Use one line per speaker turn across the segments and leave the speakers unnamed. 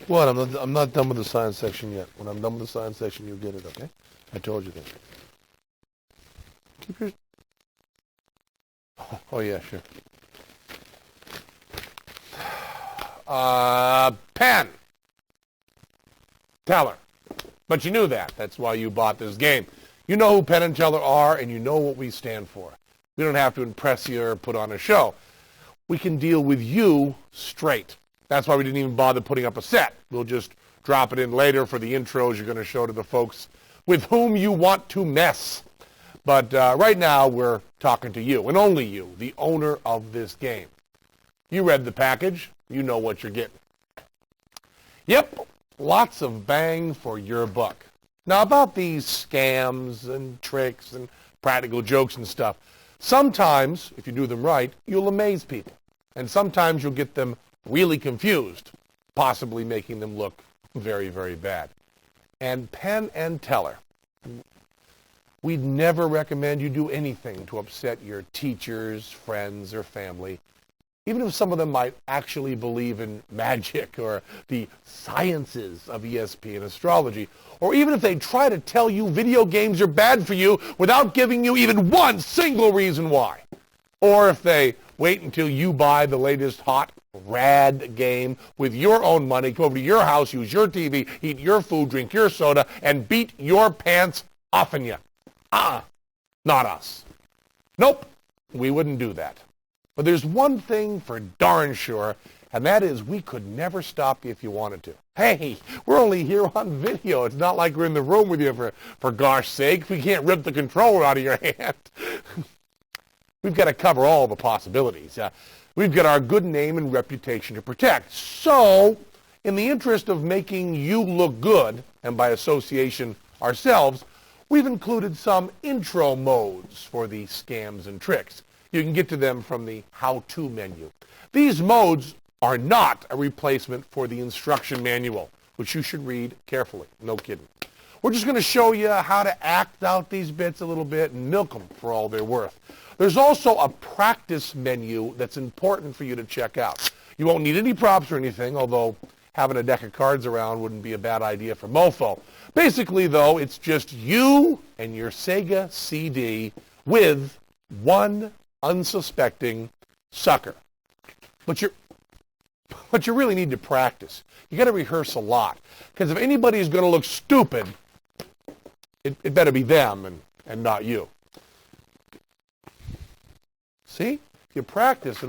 What? I'm not done with the science section yet. When I'm done with the science section, you'll get it, okay? I told you that. Keep your... Oh yeah, sure. Penn Teller. But you knew that. That's why you bought this game. You know who Penn and Teller are, and you know what we stand for. We don't have to impress you or put on a show. We can deal with you straight. That's why we didn't even bother putting up a set. We'll just drop it in later for the intros you're going to show to the folks with whom you want to mess. But right now, we're talking to you, and only you, the owner of this game. You read the package. You know what you're getting. Yep, lots of bang for your buck. Now, about these scams and tricks and practical jokes and stuff, sometimes, if you do them right, you'll amaze people. And sometimes you'll get them really confused, possibly making them look very, very bad. And Penn and Teller, we'd never recommend you do anything to upset your teachers, friends, or family, even if some of them might actually believe in magic or the sciences of ESP and astrology, or even if they try to tell you video games are bad for you without giving you even one single reason why. Or if they wait until you buy the latest hot, rad game with your own money, come over to your house, use your TV, eat your food, drink your soda, and beat your pants off in you. Not us. Nope, we wouldn't do that. But there's one thing for darn sure, and that is we could never stop you if you wanted to. Hey, we're only here on video. It's not like we're in the room with you for gosh sake. We can't rip the controller out of your hand. We've got to cover all the possibilities. We've got our good name and reputation to protect. So, in the interest of making you look good, and by association ourselves, we've included some intro modes for the scams and tricks. You can get to them from the how-to menu. These modes are not a replacement for the instruction manual, which you should read carefully. No kidding. We're just going to show you how to act out these bits a little bit and milk them for all they're worth. There's also a practice menu that's important for you to check out. You won't need any props or anything, although having a deck of cards around wouldn't be a bad idea for mofo. Basically, though, it's just you and your Sega CD with one unsuspecting sucker. But you really need to practice. You got to rehearse a lot. Because if anybody's going to look stupid, it better be them and not you. See? If you practice,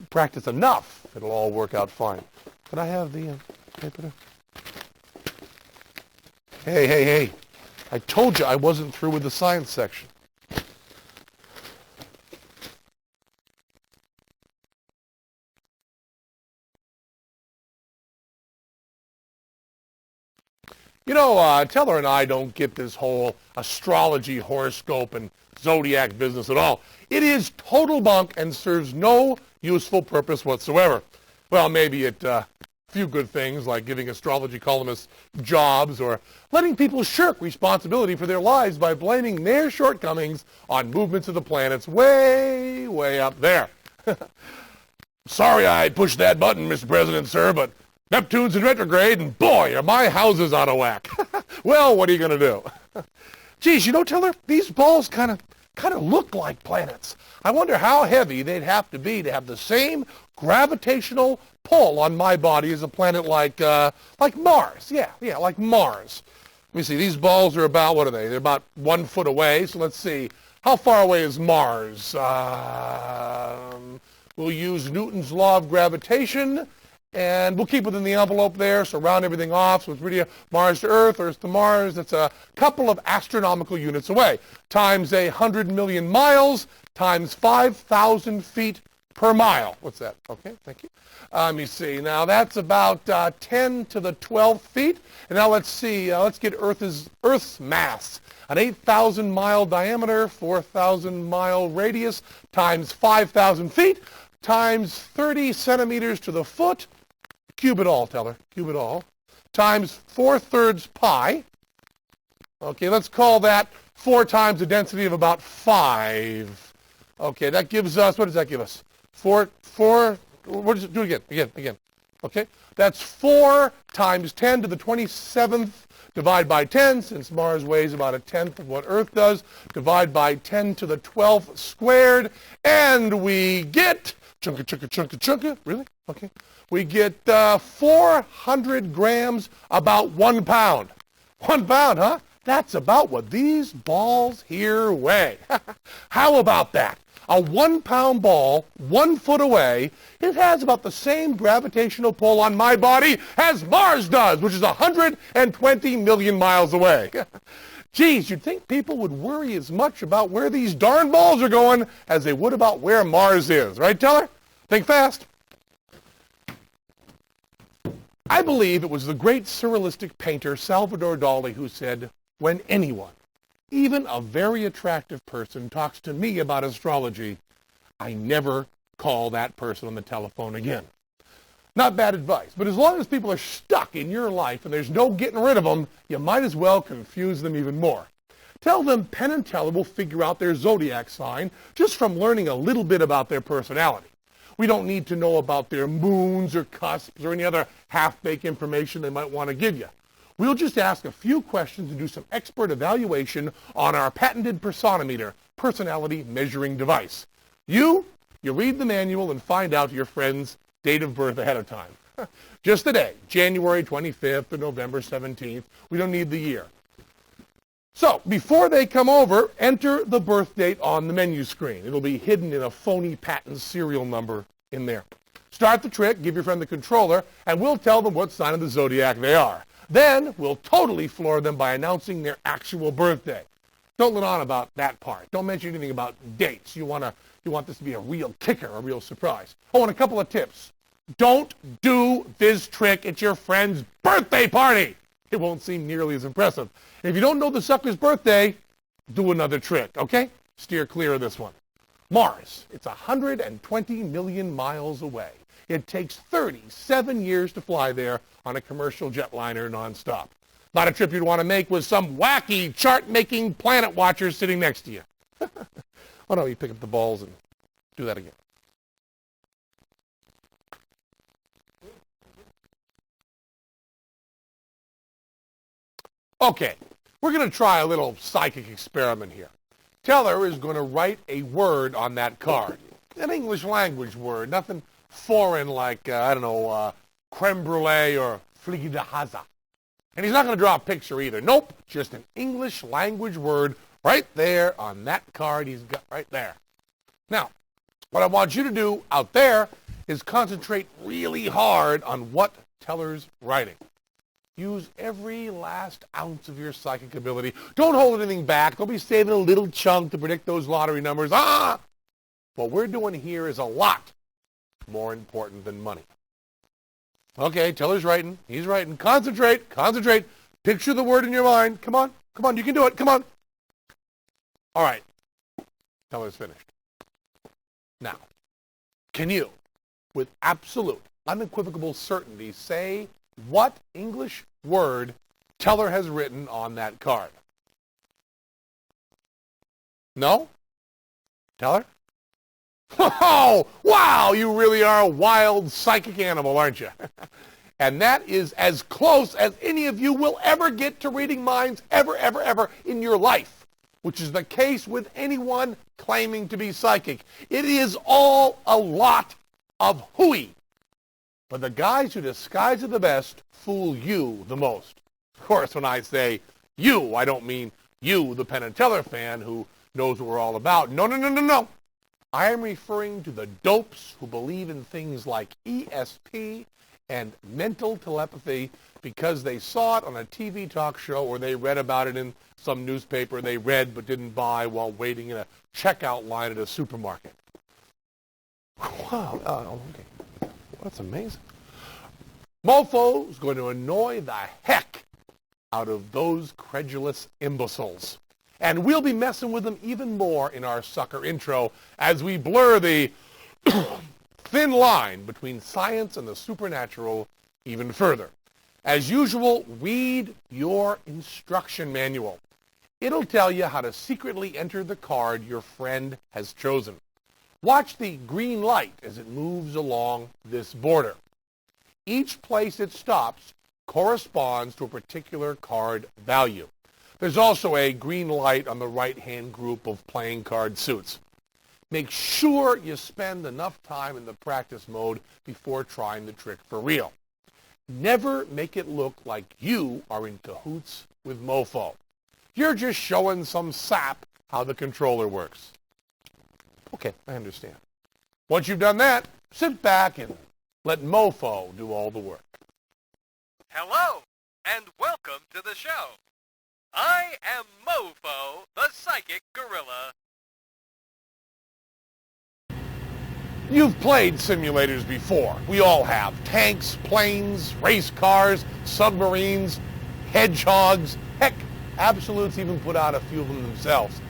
practice enough, it'll all work out fine. Could I have the paper? Hey. I told you I wasn't through with the science section. You know, Teller and I don't get this whole astrology, horoscope, and zodiac business at all. It is total bunk and serves no useful purpose whatsoever. Well, maybe a few good things like giving astrology columnists jobs or letting people shirk responsibility for their lives by blaming their shortcomings on movements of the planets way, way up there. Sorry I pushed that button, Mr. President, sir, but Neptune's in retrograde, and boy, are my houses out of whack. Well, what are you going to do? Geez, you know, Teller, these balls kind of look like planets. I wonder how heavy they'd have to be to have the same gravitational pull on my body as a planet like Mars. Yeah, like Mars. Let me see. These balls are about, what are they? They're about 1 foot away. So let's see. How far away is Mars? We'll use Newton's law of gravitation. And we'll keep within the envelope there, so round everything off. So it's really Mars to Earth, Earth to Mars. It's a couple of astronomical units away. Times 100 million miles, times 5,000 feet per mile. What's that? Okay, thank you. Let me see. Now that's about 10 to the 12th feet. And now let's see. Let's get Earth's mass. An 8,000 mile diameter, 4,000 mile radius, times 5,000 feet, times 30 centimeters to the foot. Cube it all, Teller. Cube it all. Times 4/3 pi. Okay, let's call that 4 times the density of about 5. Okay, that gives us, what does that give us? 4, what does it do again? Okay? That's 4 times 10 to the 27th. Divide by 10, since Mars weighs about a tenth of what Earth does. Divide by 10 to the 12th squared. And we get, chunka, really? Okay. We get 400 grams, about 1 pound. 1 pound, huh? That's about what these balls here weigh. How about that? A 1 pound ball, 1 foot away, it has about the same gravitational pull on my body as Mars does, which is 120 million miles away. Geez, you'd think people would worry as much about where these darn balls are going as they would about where Mars is. Right, Teller? Think fast. I believe it was the great surrealistic painter Salvador Dali who said, when anyone, even a very attractive person, talks to me about astrology, I never call that person on the telephone again. Not bad advice, but as long as people are stuck in your life and there's no getting rid of them, you might as well confuse them even more. Tell them Penn and Teller will figure out their zodiac sign just from learning a little bit about their personality. We don't need to know about their moons or cusps or any other half-baked information they might want to give you. We'll just ask a few questions and do some expert evaluation on our patented personometer, personality measuring device. You read the manual and find out your friend's date of birth ahead of time. Just the day, January 25th or November 17th. We don't need the year. So, before they come over, enter the birth date on the menu screen. It'll be hidden in a phony patent serial number in there. Start the trick, give your friend the controller, and we'll tell them what sign of the zodiac they are. Then we'll totally floor them by announcing their actual birthday. Don't let on about that part. Don't mention anything about dates. You want this to be a real kicker, a real surprise. Oh, and a couple of tips. Don't do this trick at your friend's birthday party. It won't seem nearly as impressive. And if you don't know the sucker's birthday, do another trick, okay? Steer clear of this one. Mars, it's 120 million miles away. It takes 37 years to fly there on a commercial jetliner nonstop. Not a trip you'd want to make with some wacky chart-making planet watcher sitting next to you. Oh no, you pick up the balls and do that again. Okay, we're going to try a little psychic experiment here. Teller is going to write a word on that card. An English language word, nothing foreign like, creme brulee or fligidahaza. And he's not going to draw a picture either. Nope, just an English language word right there on that card he's got right there. Now, what I want you to do out there is concentrate really hard on what Teller's writing. Use every last ounce of your psychic ability. Don't hold anything back. Don't be saving a little chunk to predict those lottery numbers. What we're doing here is a lot more important than money. Okay, Teller's writing. He's writing. Concentrate. Picture the word in your mind. Come on, you can do it. Come on. All right. Teller's finished. Now, can you, with absolute, unequivocal certainty, say what English word Teller has written on that card? No? Teller? Oh, wow, you really are a wild psychic animal, aren't you? And that is as close as any of you will ever get to reading minds ever in your life, which is the case with anyone claiming to be psychic. It is all a lot of hooey. But the guys who disguise it the best fool you the most. Of course, when I say you, I don't mean you, the Penn and Teller fan who knows what we're all about. No. I am referring to the dopes who believe in things like ESP and mental telepathy because they saw it on a TV talk show or they read about it in some newspaper they read but didn't buy while waiting in a checkout line at a supermarket. Wow, okay. That's amazing. Mofo is going to annoy the heck out of those credulous imbeciles. And we'll be messing with them even more in our sucker intro as we blur the thin line between science and the supernatural even further. As usual, read your instruction manual. It'll tell you how to secretly enter the card your friend has chosen. Watch the green light as it moves along this border. Each place it stops corresponds to a particular card value. There's also a green light on the right-hand group of playing card suits. Make sure you spend enough time in the practice mode before trying the trick for real. Never make it look like you are in cahoots with Mofo. You're just showing some sap how the controller works. Okay, I understand. Once you've done that, sit back and let Mofo do all the work.
Hello, and welcome to the show. I am Mofo, the Psychic Gorilla.
You've played simulators before. We all have. Tanks, planes, race cars, submarines, hedgehogs. Heck, Absolutes even put out a few of them themselves.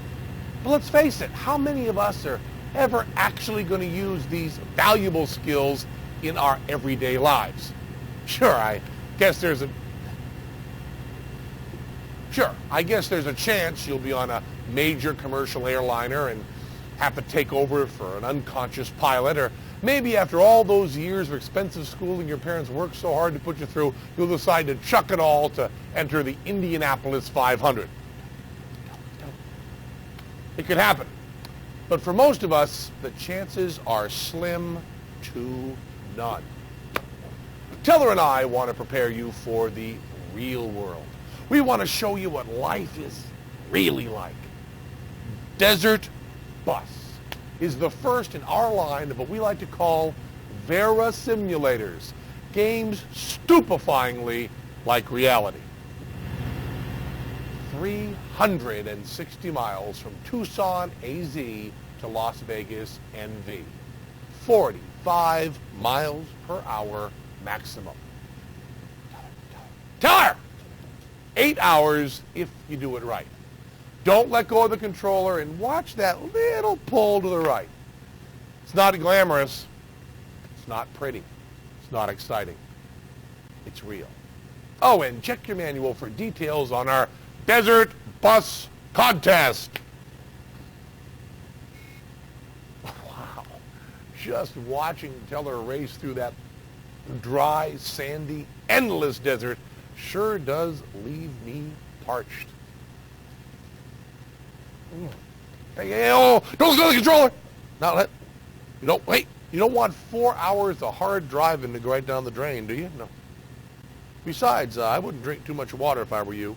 But let's face it, how many of us are ever actually going to use these valuable skills in our everyday lives? Sure, I guess there's a chance you'll be on a major commercial airliner and have to take over for an unconscious pilot, or maybe after all those years of expensive schooling your parents worked so hard to put you through, you'll decide to chuck it all to enter the Indianapolis 500. It could happen. But for most of us, the chances are slim to none. Teller and I want to prepare you for the real world. We want to show you what life is really like. Desert Bus is the first in our line of what we like to call Vera simulators, games stupefyingly like reality. 360 miles from Tucson, AZ to Las Vegas, NV. 45 miles per hour maximum. Teller! 8 hours if you do it right. Don't let go of the controller and watch that little pull to the right. It's not glamorous. It's not pretty. It's not exciting. It's real. Oh, and check your manual for details on our Desert Bus Contest. Wow. Just watching Teller race through that dry, sandy, endless desert sure does leave me parched. Hey, oh, don't go to the controller. You don't want 4 hours of hard driving to go right down the drain, do you? No. Besides, I wouldn't drink too much water if I were you.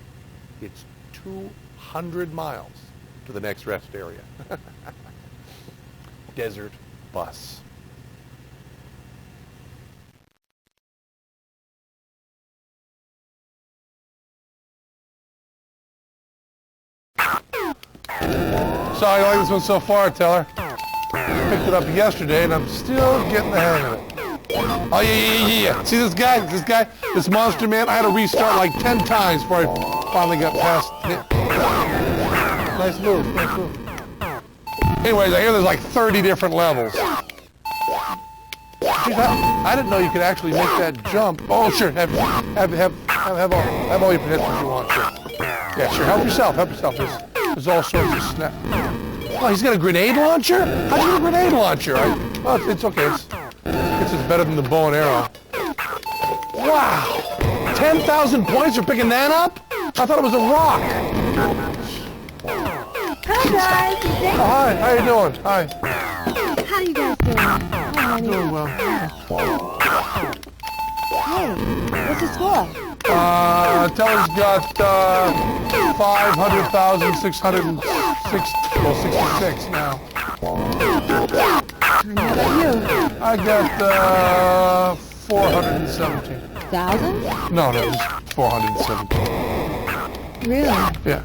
It's 200 miles to the next rest area. Desert Bus. Sorry, I like this one so far, Teller. Picked it up yesterday, and I'm still getting the hang of it. Oh, yeah. See this guy? This monster man? I had to restart like 10 times before I finally got past it. Nice move. Anyways, I hear there's like 30 different levels. Geez, I didn't know you could actually make that jump. Oh, sure. Have all your protections you want. Sure. Yeah, sure. Help yourself. There's all sorts of snap. Oh, he's got a grenade launcher? How'd you get a grenade launcher? Well, it's okay. It's better than the bow and arrow. Wow! 10,000 points for picking that up? I thought it was a rock.
Hi, guys.
Oh, hi. How you doing? Hi.
How you guys doing? Hi,
Doing well.
Hey, what's the score?
Teller's got 500,666 now.
And how about you?
I got 417.
1,000?
No, just 417.
Really?
Yeah.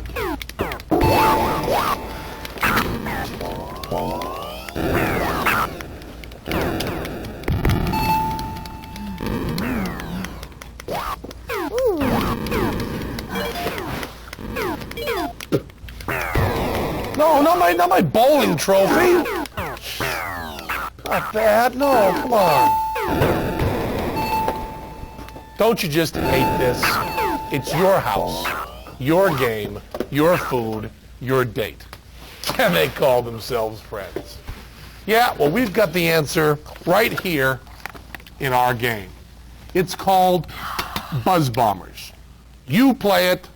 No, not my bowling trophy. Not bad. No, come on. Don't you just hate this? It's your house, your game, your food, your date. And they call themselves friends. Yeah, well, we've got the answer right here in our game. It's called Buzz Bombers. You play it,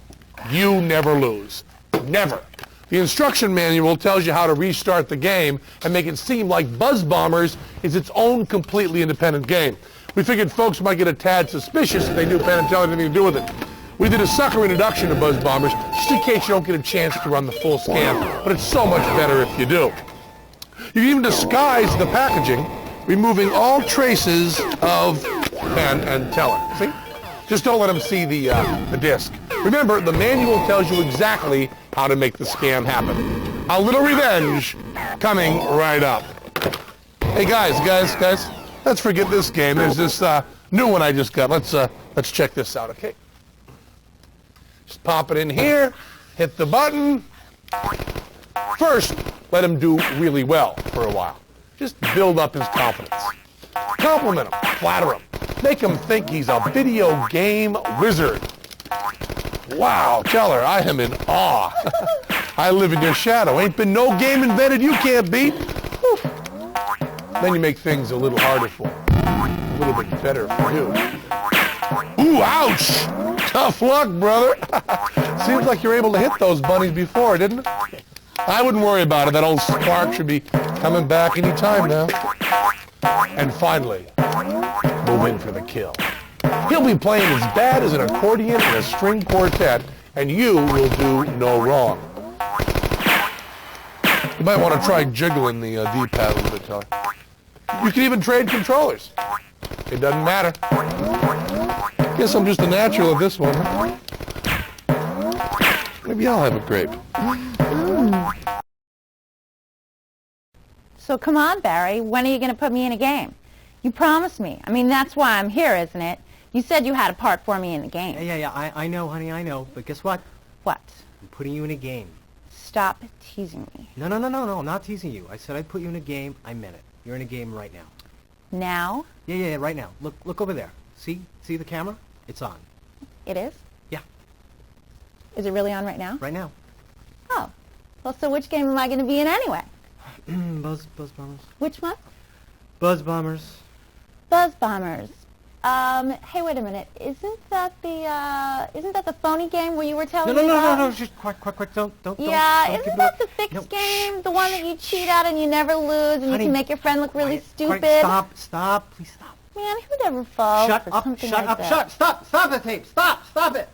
you never lose. Never. The instruction manual tells you how to restart the game and make it seem like Buzz Bombers is its own completely independent game. We figured folks might get a tad suspicious if they knew Penn Teller had anything to do with it. We did a sucker introduction to Buzz Bombers just in case you don't get a chance to run the full scan, but it's so much better if you do. You can even disguise the packaging, removing all traces of Penn and Teller. See? Just don't let them see the disc. Remember, the manual tells you exactly how to make the scam happen. A little revenge coming right up. Hey guys, let's forget this game. There's this new one I just got. Let's check this out, okay? Just pop it in here, hit the button. First, let him do really well for a while. Just build up his confidence. Compliment him, flatter him. Make him think he's a video game wizard. Wow, Teller, I am in awe. I live in your shadow. Ain't been no game invented you can't beat. Whew. Then you make things a little harder for him. A little bit better for you. Ooh, ouch! Tough luck, brother. Seems like you're able to hit those bunnies before, didn't it? I wouldn't worry about it. That old spark should be coming back any time now. And finally, move in for the kill. He'll be playing as bad as an accordion in a string quartet, and you will do no wrong. You might want to try jiggling the D-pad a little bit, Teller. You can even trade controllers. It doesn't matter. Guess I'm just a natural at this one. Huh? Maybe I'll have a grape.
So come on, Barry, when are you going to put me in a game? You promised me. I mean, that's why I'm here, isn't it? You said you had a part for me in the game.
Yeah, I know, honey, I know. But guess what?
What?
I'm putting you in a game.
Stop teasing me.
No, I'm not teasing you. I said I'd put you in a game. I meant it. You're in a game right now.
Now?
Yeah, right now. Look over there. See the camera? It's on.
It is?
Yeah.
Is it really on right now?
Right now.
Oh. Well, so which game am I going to be in anyway?
Buzz Bombers.
Which one?
Buzz Bombers.
Buzz Bombers. Hey, wait a minute. Isn't that the phony game where you were telling me about?
No, just quick, don't.
Yeah,
don't
isn't that the fixed game? The one that you cheat at and you never lose and
Honey,
you can make your friend look really stupid?
Stop, please stop.
Man, who'd ever fall
Shut
for
up,
something
shut
like
up,
that?
shut, stop the tape, stop it.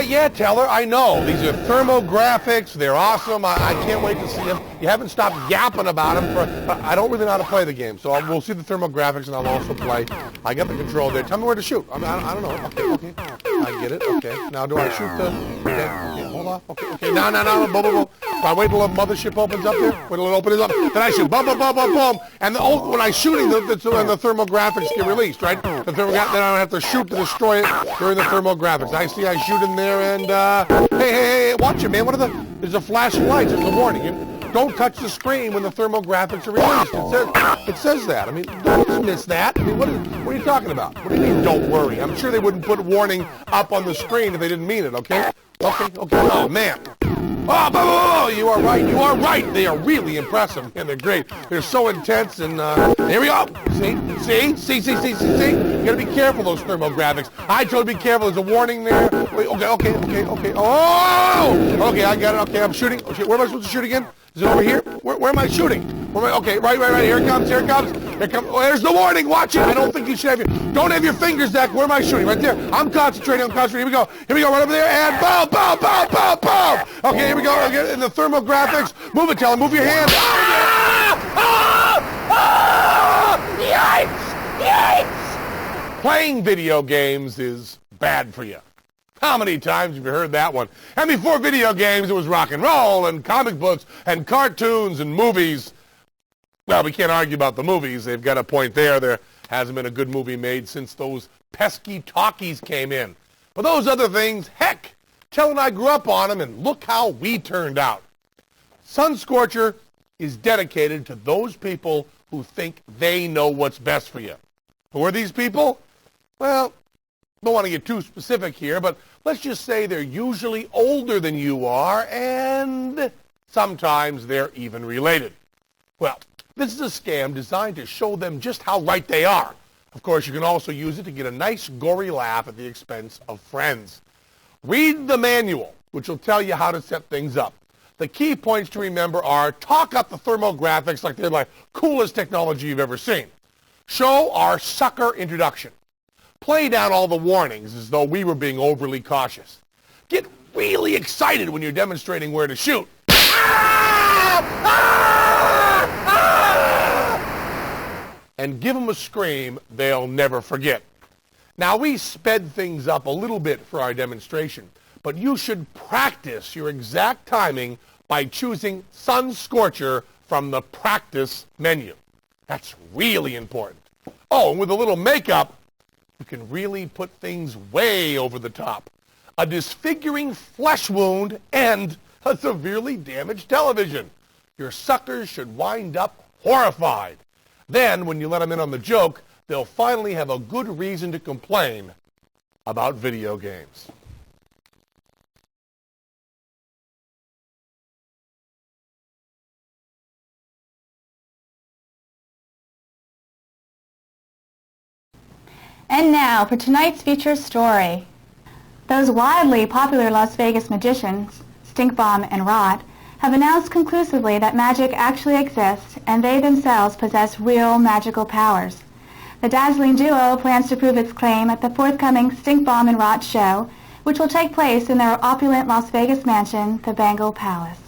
Yeah, Teller, I know. These are thermographics. They're awesome. I can't wait to see them. You haven't stopped yapping about them. I don't really know how to play the game, so we'll see the thermographics, and I'll also play. I got the control there. Tell me where to shoot. I don't know. Okay. I get it. Okay. Now, do I shoot the... Okay, hold off. Okay. No. Boom. Do I wait till the mothership opens up there? Wait till it opens up. Then I shoot. Boom. And when I'm shooting, the thermographics get released, right? Then I don't have to shoot to destroy it during the thermographics. I shoot in there, and hey, watch it, man. There's a flashing light. It's a warning. Don't touch the screen when the thermographics are released. It says that. I mean, don't just miss that. I mean, what are you talking about? What do you mean, don't worry? I'm sure they wouldn't put warning up on the screen if they didn't mean it, okay? Okay. Oh, man. Oh, you are right. They are really impressive, and they're great. They're so intense, and here we go. See? You gotta be careful, those thermographics. I told you to be careful. There's a warning there. Wait, okay. Oh! Okay, I got it. Okay, I'm shooting. Okay, where am I supposed to shoot again? Is it over here? Where am I shooting? Okay, right. Here it comes. Oh, there's the warning. Watch it. I don't think you should don't have your fingers, Zach. Where am I shooting? Right there. I'm concentrating. Here we go. Right over there. And boom. Okay, here we go. Okay, in the thermographics. Move it, Teller. Move your hand. Yikes! Playing video games is bad for you. How many times have you heard that one? And before video games, it was rock and roll and comic books and cartoons and movies. Well, we can't argue about the movies. They've got a point there. There hasn't been a good movie made since those pesky talkies came in. But those other things, heck, Teller and I grew up on them, and look how we turned out. Sun Scorcher is dedicated to those people who think they know what's best for you. Who are these people? Well, don't want to get too specific here, but Let's just say they're usually older than you are, and sometimes they're even related. Well, this is a scam designed to show them just how right they are. Of course, you can also use it to get a nice gory laugh at the expense of friends. Read the manual, which will tell you how to set things up. The key points to remember are: talk up the thermographics like they're like coolest technology you've ever seen. Show our sucker introduction. Play down all the warnings as though we were being overly cautious. Get really excited when you're demonstrating where to shoot. And give them a scream they'll never forget. Now, we sped things up a little bit for our demonstration, but you should practice your exact timing by choosing Sun Scorcher from the practice menu. That's really important. Oh, and with a little makeup, you can really put things way over the top. A disfiguring flesh wound and a severely damaged television. Your suckers should wind up horrified. Then, when you let them in on the joke, they'll finally have a good reason to complain about video games.
And now for tonight's feature story. Those wildly popular Las Vegas magicians, Stinkbomb and Rot, have announced conclusively that magic actually exists and they themselves possess real magical powers. The dazzling duo plans to prove its claim at the forthcoming Stinkbomb and Rot show, which will take place in their opulent Las Vegas mansion, the Bengal Palace.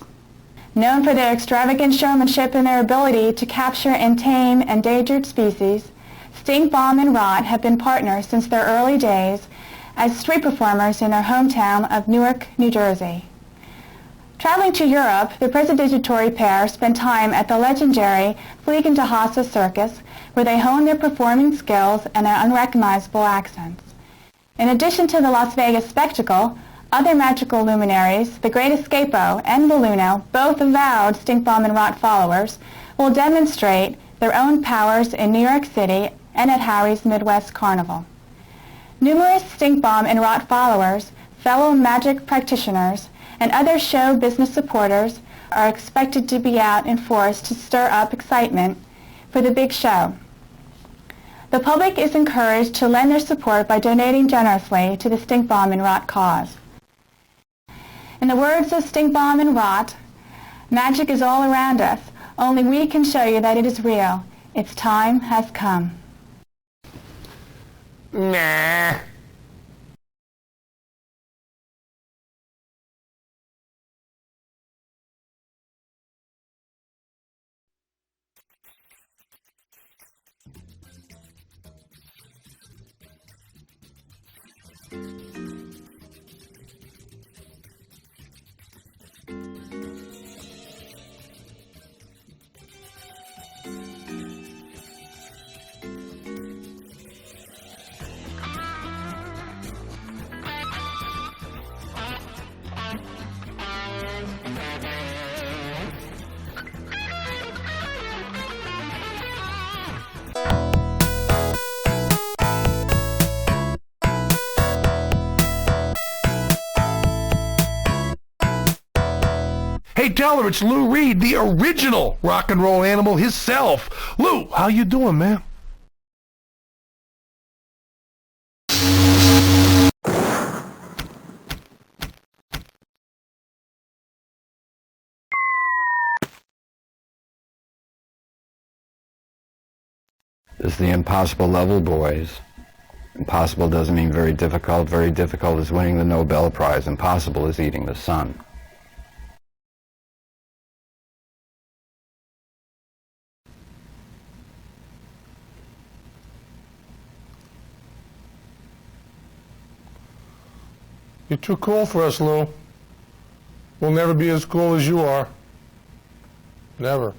Known for their extravagant showmanship and their ability to capture and tame endangered species, Stinkbomb and Rot have been partners since their early days as street performers in their hometown of Newark, New Jersey. Traveling to Europe, the presidential pair spent time at the legendary Fliegende Circus, where they honed their performing skills and their unrecognizable accents. In addition to the Las Vegas spectacle, other magical luminaries, the Great Escapo and Balluno, both avowed Stinkbomb and Rot followers, will demonstrate their own powers in New York City and at Howie's Midwest Carnival. Numerous Stinkbomb and Rot followers, fellow magic practitioners, and other show business supporters are expected to be out in force to stir up excitement for the big show. The public is encouraged to lend their support by donating generously to the Stinkbomb and Rot cause. In the words of Stinkbomb and Rot, magic is all around us. Only we can show you that it is real. Its time has come.
Nah. Hey, Teller, it's Lou Reed, the original rock and roll animal himself. Lou, how you doing, man?
This is the impossible level, boys. Impossible doesn't mean very difficult. Very difficult is winning the Nobel Prize. Impossible is eating the sun.
You're too cool for us, Lou. We'll never be as cool as you are. Never.